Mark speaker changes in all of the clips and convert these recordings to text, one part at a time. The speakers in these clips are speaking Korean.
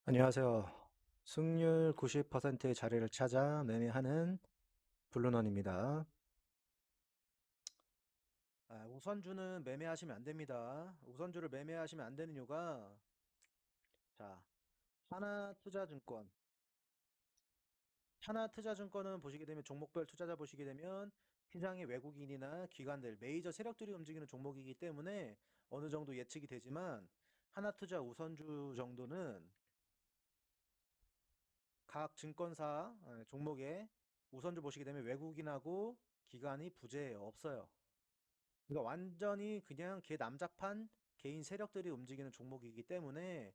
Speaker 1: 안녕하세요. 승률 90%의 자리를 찾아 매매하는 블루넌입니다. 우선주는 매매하시면 안 됩니다. 우선주를 매매하시면 안 되는 이유가, 자, 하나투자증권. 하나투자증권은 보시게 되면 종목별 투자자 보시게 되면 시장의 외국인이나 기관들, 메이저 세력들이 움직이는 종목이기 때문에 어느 정도 예측이 되지만 하나투자 우선주 정도는 각 증권사 종목에 우선주 보시게 되면 외국인하고 기관이 부재해요. 없어요. 그러니까 완전히 그냥 걔 남자판 개인 세력들이 움직이는 종목이기 때문에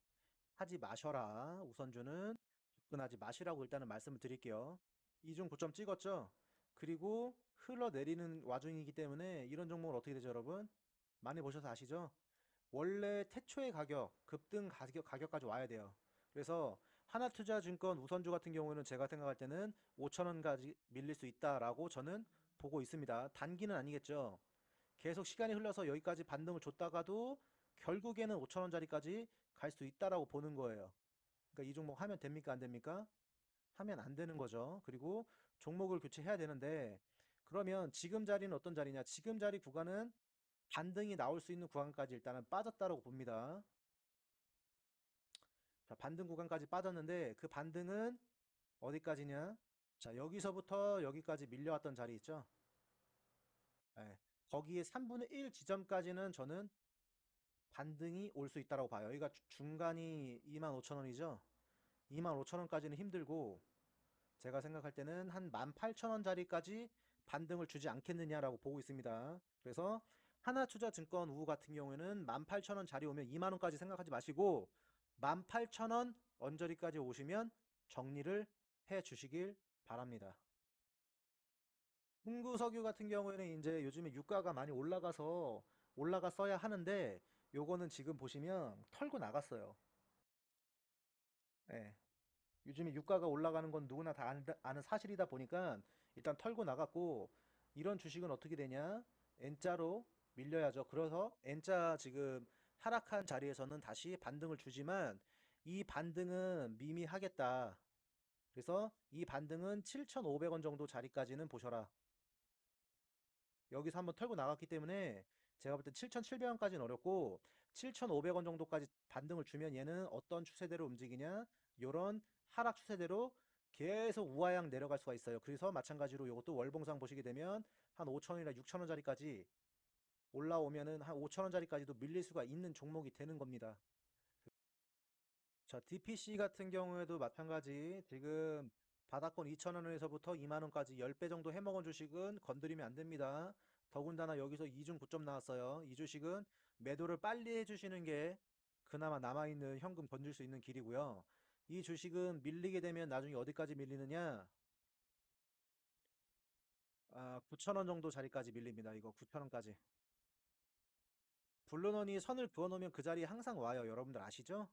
Speaker 1: 하지 마셔라. 우선주는 접근하지 마시라고 일단은 말씀을 드릴게요. 이중 고점 찍었죠? 그리고 흘러내리는 와중이기 때문에 이런 종목은 어떻게 되죠, 여러분? 많이 보셔서 아시죠? 원래 태초의 가격, 급등 가격까지 와야 돼요. 그래서 하나투자증권 우선주 같은 경우에는 제가 생각할 때는 5천 원까지 밀릴 수 있다라고 저는 보고 있습니다. 단기는 아니겠죠. 계속 시간이 흘러서 여기까지 반등을 줬다가도 결국에는 5천 원짜리까지 갈 수 있다라고 보는 거예요. 그러니까 이 종목 하면 됩니까? 안 됩니까? 하면 안 되는 거죠. 그리고 종목을 교체해야 되는데 그러면 지금 자리는 어떤 자리냐? 지금 자리 구간은 반등이 나올 수 있는 구간까지 일단은 빠졌다라고 봅니다. 자, 반등 구간까지 빠졌는데 그 반등은 어디까지냐? 자, 여기서부터 여기까지 밀려왔던 자리 있죠? 예, 거기에 3분의 1 지점까지는 저는 반등이 올 수 있다고 봐요. 여기가 중간이 25,000원이죠? 25,000원까지는 힘들고 제가 생각할 때는 한 18,000원짜리까지 반등을 주지 않겠느냐라고 보고 있습니다. 그래서 하나투자증권 우 같은 경우에는 18,000원 자리 오면 2만원까지 생각하지 마시고 18,000원 언저리까지 오시면 정리를 해 주시길 바랍니다. 흥구석유 같은 경우에는 이제 요즘에 유가가 많이 올라갔어야 하는데 요거는 지금 보시면 털고 나갔어요. 예. 요즘에 유가가 올라가는 건 누구나 다 아는 사실이다 보니까 일단 털고 나갔고 이런 주식은 어떻게 되냐? N자로 밀려야죠. 그래서 N자 지금 하락한 자리에서는 다시 반등을 주지만 이 반등은 미미하겠다. 그래서 이 반등은 7,500원 정도 자리까지는 보셔라. 여기서 한번 털고 나갔기 때문에 제가 볼 때 7,700원까지는 어렵고 7,500원 정도까지 반등을 주면 얘는 어떤 추세대로 움직이냐? 요런 하락 추세대로 계속 우하향 내려갈 수가 있어요. 그래서 마찬가지로 이것도 월봉상 보시게 되면 한 5,000원이나 6,000원짜리까지 올라오면은 한 5,000원짜리까지도 밀릴 수가 있는 종목이 되는 겁니다. 자, DPC 같은 경우에도 마찬가지. 지금 바닥권 2,000원에서부터 2만원까지 10배 정도 해먹은 주식은 건드리면 안 됩니다. 더군다나 여기서 이중 고점 나왔어요. 이 주식은 매도를 빨리 해주시는 게 그나마 남아있는 현금 건질 수 있는 길이고요. 이 주식은 밀리게 되면 나중에 어디까지 밀리느냐? 9,000원 정도 자리까지 밀립니다. 이거 9,000원까지. 블루넌이 선을 그어놓으면 그 자리에 항상 와요. 여러분들 아시죠?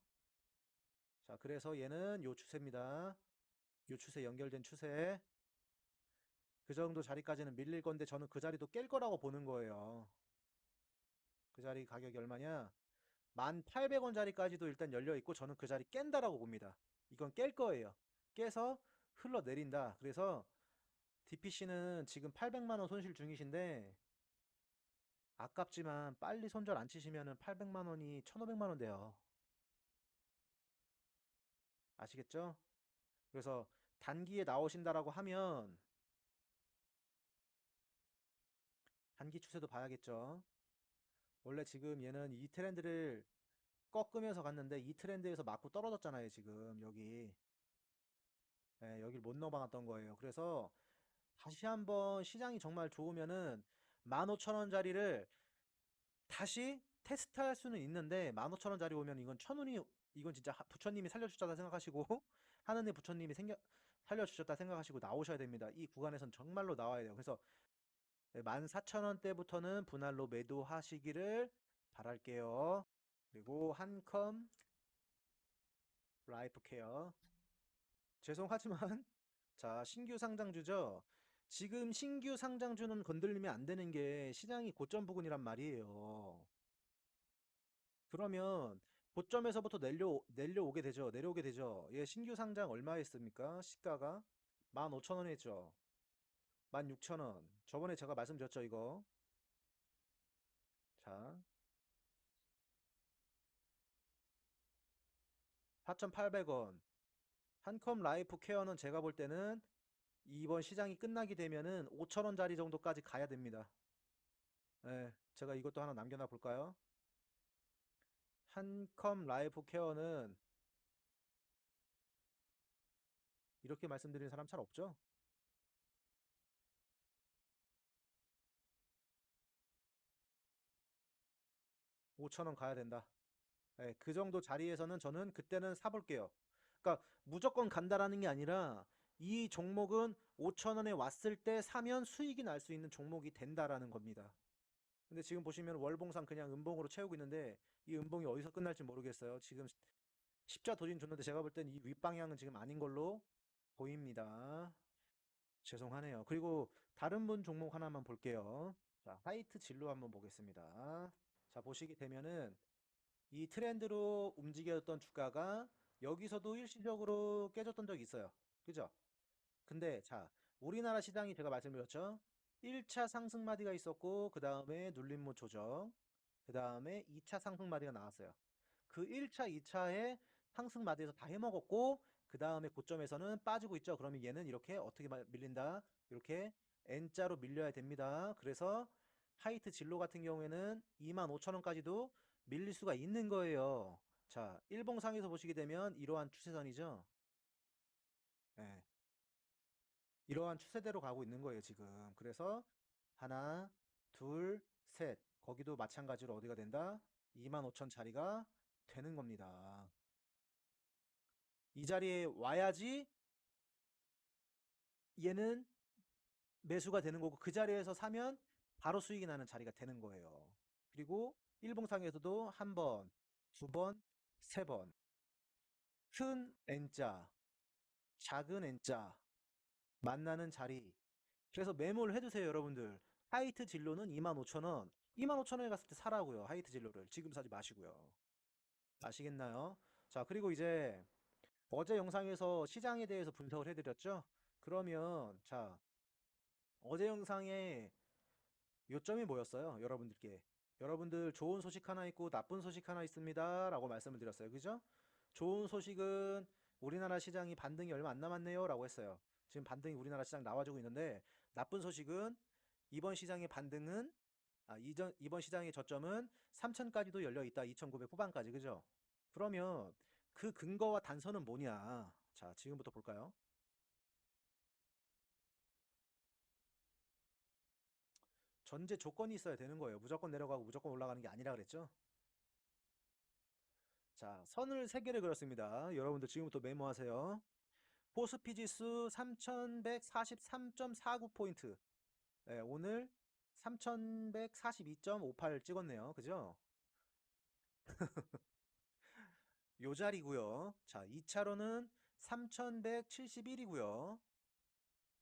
Speaker 1: 자, 그래서 얘는 요 추세입니다. 요 추세 연결된 추세. 그 정도 자리까지는 밀릴 건데 저는 그 자리도 깰 거라고 보는 거예요. 그 자리 가격이 얼마냐? 1,800원 자리까지도 일단 열려 있고 저는 그 자리 깬다라고 봅니다. 이건 깰 거예요. 깨서 흘러내린다. 그래서 DPC는 지금 800만 원 손실 중이신데 아깝지만 빨리 손절 안 치시면은 800만 원이 1,500만 원 돼요. 아시겠죠? 그래서 단기에 나오신다라고 하면 단기 추세도 봐야겠죠. 원래 지금 얘는 이 트렌드를 꺾으면서 갔는데 이 트렌드에서 맞고 떨어졌잖아요, 지금 여기. 예, 여길 못 넘어갔던 거예요. 그래서 다시 한번 시장이 정말 좋으면은 15,000원짜리를 다시 테스트할 수는 있는데 15,000원짜리 오면 이건 천운이 이건 진짜 부처님이 살려주셨다 생각하시고 하느님 부처님이 살려주셨다 생각하시고 나오셔야 됩니다. 이 구간에선 정말로 나와야 돼요. 그래서 14,000원대부터는 분할로 매도하시기를 바랄게요. 그리고 한컴 라이프 케어. 죄송하지만 자, 신규 상장주죠. 지금 신규 상장주는 건들리면 안 되는 게 시장이 고점 부근이란 말이에요. 그러면 고점에서부터 내려오게 되죠. 내려오게 되죠. 얘 신규 상장 얼마 했습니까? 시가가 15,000원 했죠. 16,000원. 저번에 제가 말씀드렸죠, 이거. 자, 4,800원. 한컴 라이프 케어는 제가 볼 때는 이번 시장이 끝나게 되면은 5,000원짜리 정도까지 가야 됩니다. 네, 제가 이것도 하나 남겨놔 볼까요? 한컴 라이프 케어는 이렇게 말씀드리는 사람 잘 없죠? 5,000원 가야 된다. 네, 그 정도 자리에서는 저는 그때는 사볼게요. 그러니까 무조건 간다라는 게 아니라 이 종목은 5,000원에 왔을 때 사면 수익이 날 수 있는 종목이 된다라는 겁니다. 근데 지금 보시면 월봉상 그냥 음봉으로 채우고 있는데 이 음봉이 어디서 끝날지 모르겠어요. 지금 십자 도진 줬는데 제가 볼 땐 이 윗방향은 지금 아닌 걸로 보입니다. 죄송하네요. 그리고 다른 분 종목 하나만 볼게요. 자, 화이트 진로 한번 보겠습니다. 자, 보시게 되면은 이 트렌드로 움직였던 주가가 여기서도 일시적으로 깨졌던 적이 있어요. 그죠? 근데 자, 우리나라 시장이 제가 말씀드렸죠. 1차 상승 마디가 있었고 그 다음에 눌림목 조정, 그 다음에 2차 상승 마디가 나왔어요. 그 1차, 2차에 상승 마디에서 다 해먹었고 그 다음에 고점에서는 빠지고 있죠. 그러면 얘는 이렇게 어떻게 밀린다? 이렇게 N자로 밀려야 됩니다. 그래서 하이트 진로 같은 경우에는 25,000원까지도 밀릴 수가 있는 거예요. 자, 일봉상에서 보시게 되면 이러한 추세선이죠. 예, 이러한 추세대로 가고 있는 거예요, 지금. 그래서 하나, 둘, 셋. 거기도 마찬가지로 어디가 된다? 25,000 자리가 되는 겁니다. 이 자리에 와야지 얘는 매수가 되는 거고 그 자리에서 사면 바로 수익이 나는 자리가 되는 거예요. 그리고 일봉상에서도 한 번, 두 번, 세 번. 큰 N자, 작은 N자 만나는 자리. 그래서 메모를 해두세요, 여러분들. 하이트 진로는 25,000원. 25,000원에 갔을 때 사라고요. 하이트 진로를. 지금 사지 마시고요. 아시겠나요? 자, 그리고 이제 어제 영상에서 시장에 대해서 분석을 해드렸죠? 그러면 자, 어제 영상에 요점이 뭐였어요? 여러분들께. 여러분들 좋은 소식 하나 있고 나쁜 소식 하나 있습니다. 라고 말씀을 드렸어요. 그죠? 좋은 소식은 우리나라 시장이 반등이 얼마 안 남았네요. 라고 했어요. 지금 반등이 우리나라 시장 나와주고 있는데 나쁜 소식은 이번 시장의 반등은 이번 시장의 저점은 3천까지도 열려 있다. 2,900 후반까지. 그죠? 그러면 그 근거와 단서는 뭐냐? 자, 지금부터 볼까요? 전제 조건이 있어야 되는 거예요. 무조건 내려가고 무조건 올라가는 게 아니라 그랬죠? 자, 선을 3개를 그렸습니다. 여러분들 지금부터 메모하세요. 코스피 지수 3143.49포인트. 네, 오늘 3142.58 찍었네요. 그죠? 요 자리고요. 자, 2차로는 3171이고요.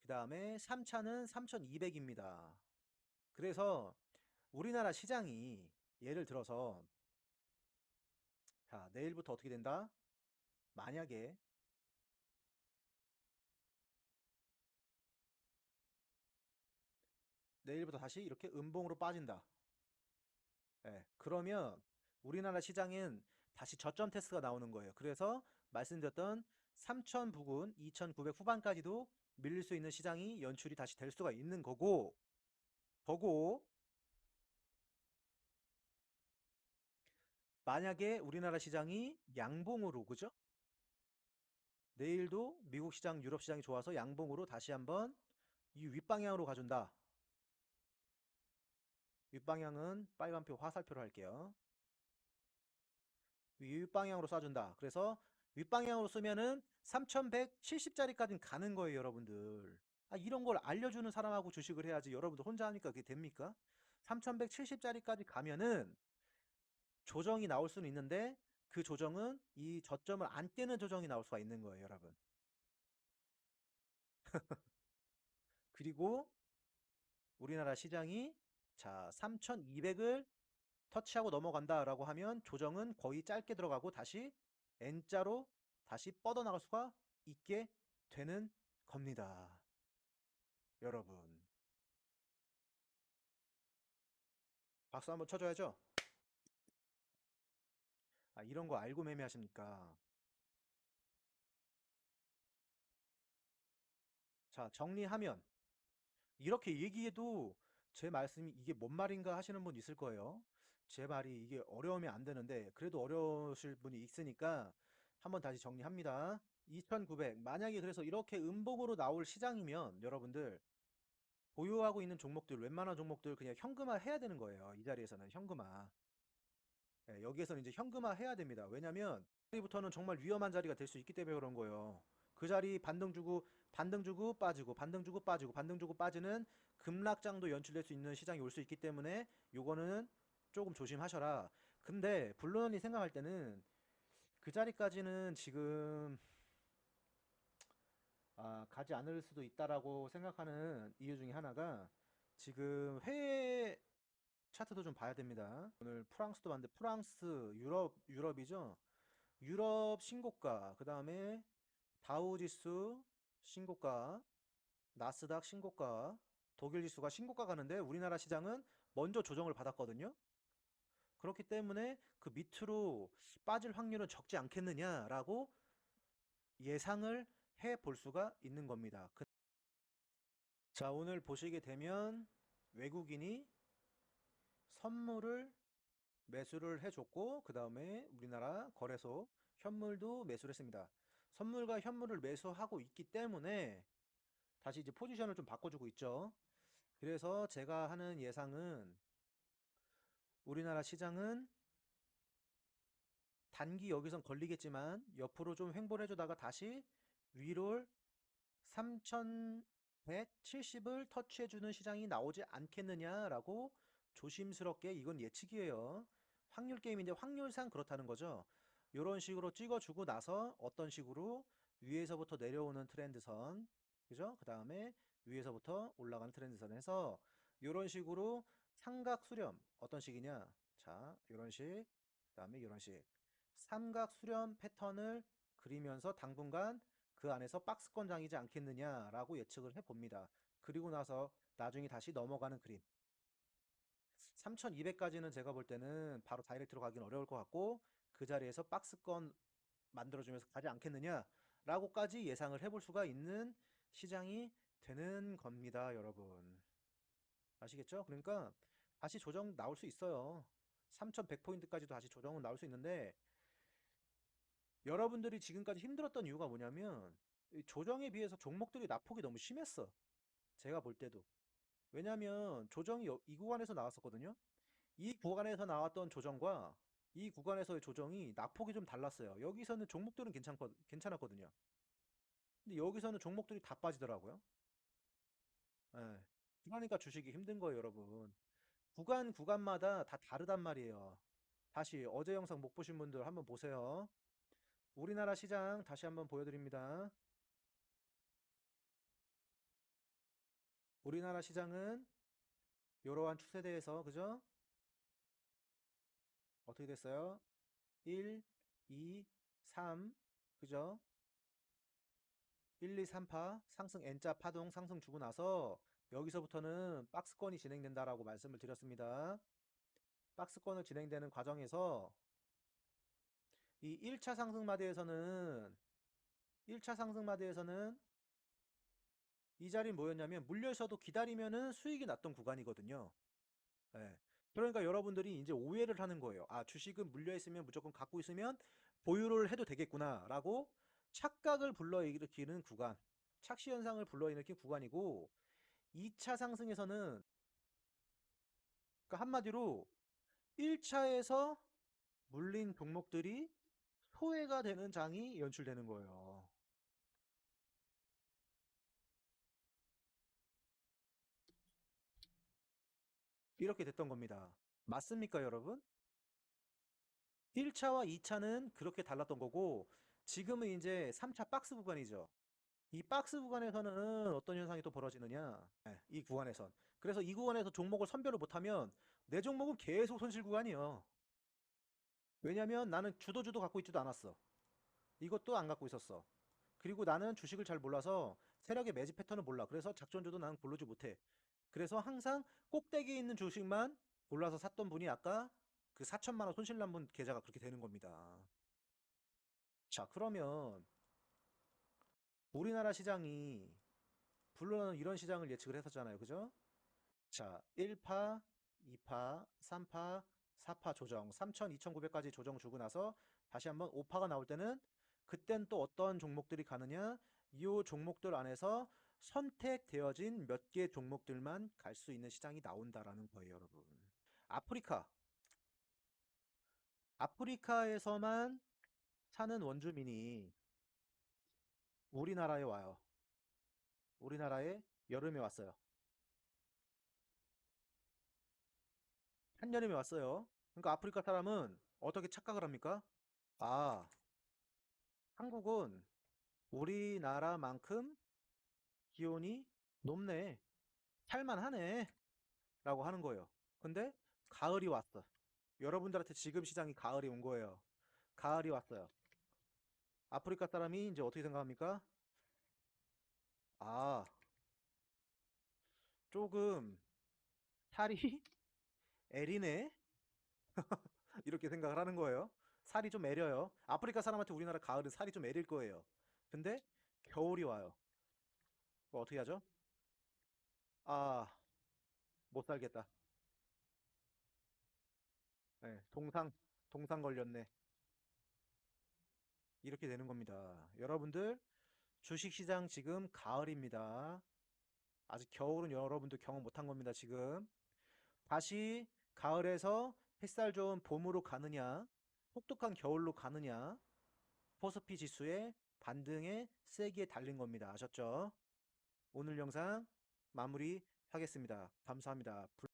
Speaker 1: 그 다음에 3차는 3200입니다. 그래서 우리나라 시장이 예를 들어서 자, 내일부터 어떻게 된다? 만약에 내일부터 다시 이렇게 음봉으로 빠진다. 예, 그러면 우리나라 시장은 다시 저점 테스트가 나오는 거예요. 그래서 말씀드렸던 3,000 부근, 2,900 후반까지도 밀릴 수 있는 시장이 연출이 다시 될 수가 있는 거고, 만약에 우리나라 시장이 양봉으로, 그죠? 내일도 미국 시장, 유럽 시장이 좋아서 양봉으로 다시 한번 이 윗방향으로 가준다. 윗방향은 빨간표 화살표로 할게요. 윗방향으로 쏴준다. 그래서 윗방향으로 쏘면은 3170짜리까지 가는 거예요, 여러분들. 이런 걸 알려주는 사람하고 주식을 해야지 여러분들 혼자 하니까 그게 됩니까? 3170짜리까지 가면은 조정이 나올 수는 있는데 그 조정은 이 저점을 안 깨는 조정이 나올 수가 있는 거예요, 여러분. 그리고 우리나라 시장이 자, 3200을 터치하고 넘어간다라고 하면 조정은 거의 짧게 들어가고 다시 N자로 다시 뻗어나갈 수가 있게 되는 겁니다. 여러분. 박수 한번 쳐줘야죠. 아, 이런 거 알고 매매하십니까? 자, 정리하면 이렇게 얘기해도 제 말씀이 이게 뭔 말인가 하시는 분 있을 거예요. 제 말이 이게 어려우면 안 되는데 그래도 어려우실 분이 있으니까 한번 다시 정리합니다. 2,900. 만약에 그래서 이렇게 음봉으로 나올 시장이면 여러분들 보유하고 있는 종목들 웬만한 종목들 그냥 현금화 해야 되는 거예요. 이 자리에서는 현금화. 예, 여기에서는 이제 현금화 해야 됩니다. 왜냐면 이 자리부터는 정말 위험한 자리가 될 수 있기 때문에 그런 거예요. 그 자리 반등 주고 빠지고 반등 주고 빠지고 반등 주고 빠지는 급락장도 연출될 수 있는 시장이 올 수 있기 때문에 요거는 조금 조심하셔라. 근데 블루넌이 생각할 때는 그 자리까지는 지금 가지 않을 수도 있다라고 생각하는 이유 중에 하나가 지금 해외 차트도 좀 봐야 됩니다. 오늘 프랑스도 봤는데 프랑스, 유럽이죠. 유럽 신고가, 그 다음에 다우지수 신고가, 나스닥 신고가, 독일 지수가 신고가 가는데 우리나라 시장은 먼저 조정을 받았거든요. 그렇기 때문에 그 밑으로 빠질 확률은 적지 않겠느냐라고 예상을 해 볼 수가 있는 겁니다. 자, 오늘 보시게 되면 외국인이 선물을 매수를 해줬고 그 다음에 우리나라 거래소 현물도 매수를 했습니다. 선물과 현물을 매수하고 있기 때문에 다시 이제 포지션을 좀 바꿔주고 있죠. 그래서 제가 하는 예상은 우리나라 시장은 단기 여기선 걸리겠지만 옆으로 좀 횡보를 해주다가 다시 위로 3,170을 터치해주는 시장이 나오지 않겠느냐라고 조심스럽게 이건 예측이에요. 확률 게임인데 확률상 그렇다는 거죠. 이런 식으로 찍어주고 나서 어떤 식으로 위에서부터 내려오는 트렌드선, 그죠? 그 다음에 위에서부터 올라가는 트렌드선 해서 이런 식으로 삼각 수렴 어떤 식이냐? 자, 이런 식, 그 다음에 이런 식 삼각 수렴 패턴을 그리면서 당분간 그 안에서 박스권장이지 않겠느냐라고 예측을 해봅니다. 그리고 나서 나중에 다시 넘어가는 그림. 3200까지는 제가 볼 때는 바로 다이렉트로 가긴 어려울 것 같고 그 자리에서 박스권 만들어주면서 가지 않겠느냐라고까지 예상을 해볼 수가 있는 시장이 되는 겁니다, 여러분. 아시겠죠? 그러니까 다시 조정 나올 수 있어요. 3100포인트까지도 다시 조정은 나올 수 있는데 여러분들이 지금까지 힘들었던 이유가 뭐냐면 이 조정에 비해서 종목들이 낙폭이 너무 심했어. 제가 볼 때도. 왜냐면 조정이 이 구간에서 나왔었거든요. 이 구간에서 나왔던 조정과 이 구간에서의 조정이 낙폭이 좀 달랐어요. 여기서는 종목들은 괜찮았거든요. 근데 여기서는 종목들이 다 빠지더라고요. 예. 그러니까 주식이 힘든 거예요, 여러분. 구간마다 다 다르단 말이에요. 다시 어제 영상 못 보신 분들 한번 보세요. 우리나라 시장 다시 한번 보여드립니다. 우리나라 시장은 이러한 추세대에서 그죠? 어떻게 됐어요? 1, 2, 3 그죠? 1, 2, 3파 상승 N자 파동 상승 주고 나서 여기서부터는 박스권이 진행된다라고 말씀을 드렸습니다. 박스권을 진행되는 과정에서 이 1차 상승마디에서는 1차 상승마디에서는 이 자리는 뭐였냐면 물려서도 기다리면은 수익이 났던 구간이거든요. 예. 그러니까 여러분들이 이제 오해를 하는 거예요. 아, 주식은 물려 있으면 무조건 갖고 있으면 보유를 해도 되겠구나라고 착각을 불러일으키는 구간, 착시 현상을 불러일으키는 구간이고 2차 상승에서는 그러니까 한마디로 1차에서 물린 종목들이 소외가 되는 장이 연출되는 거예요. 이렇게 됐던 겁니다. 맞습니까, 여러분? 1차와 2차는 그렇게 달랐던 거고 지금은 이제 3차 박스 구간이죠. 이 박스 구간에서는 어떤 현상이 또 벌어지느냐? 이 구간에선. 그래서 이 구간에서 종목을 선별을 못하면 내 종목은 계속 손실 구간이요. 왜냐면 나는 주도주도 갖고 있지도 않았어. 이것도 안 갖고 있었어. 그리고 나는 주식을 잘 몰라서 세력의 매집 패턴을 몰라. 그래서 작전주도 나는 고르지 못해. 그래서 항상 꼭대기에 있는 주식만 골라서 샀던 분이 아까 그 4천만 원 손실 난 분 계좌가 그렇게 되는 겁니다. 자, 그러면 우리나라 시장이 물론 이런 시장을 예측을 했었잖아요. 그죠? 자, 1파, 2파, 3파, 4파 조정, 3천, 2,900까지 조정 주고 나서 다시 한번 5파가 나올 때는 그땐 또 어떤 종목들이 가느냐? 이 종목들 안에서 선택되어진 몇 개 종목들만 갈 수 있는 시장이 나온다라는 거예요, 여러분. 아프리카. 아프리카에서만 사는 원주민이 우리나라에 와요. 우리나라에 여름에 왔어요. 한여름에 왔어요. 그러니까 아프리카 사람은 어떻게 착각을 합니까? 아, 한국은 우리나라만큼 기온이 높네. 살만하네. 라고 하는 거예요. 근데 가을이 왔어. 여러분들한테 지금 시장이 가을이 온 거예요. 가을이 왔어요. 아프리카 사람이 이제 어떻게 생각합니까? 아, 조금 살이 애리네? 이렇게 생각을 하는 거예요. 살이 좀 애려요. 아프리카 사람한테 우리나라 가을은 살이 좀 애릴 거예요. 근데 겨울이 와요. 그거 어떻게 하죠? 아, 못 살겠다. 네, 동상 걸렸네. 이렇게 되는 겁니다. 여러분들, 주식시장 지금 가을입니다. 아직 겨울은 여러분도 경험 못한 겁니다, 지금. 다시 가을에서 햇살 좋은 봄으로 가느냐, 혹독한 겨울로 가느냐, 코스피 지수의 반등의 세기에 달린 겁니다. 아셨죠? 오늘 영상 마무리하겠습니다. 감사합니다.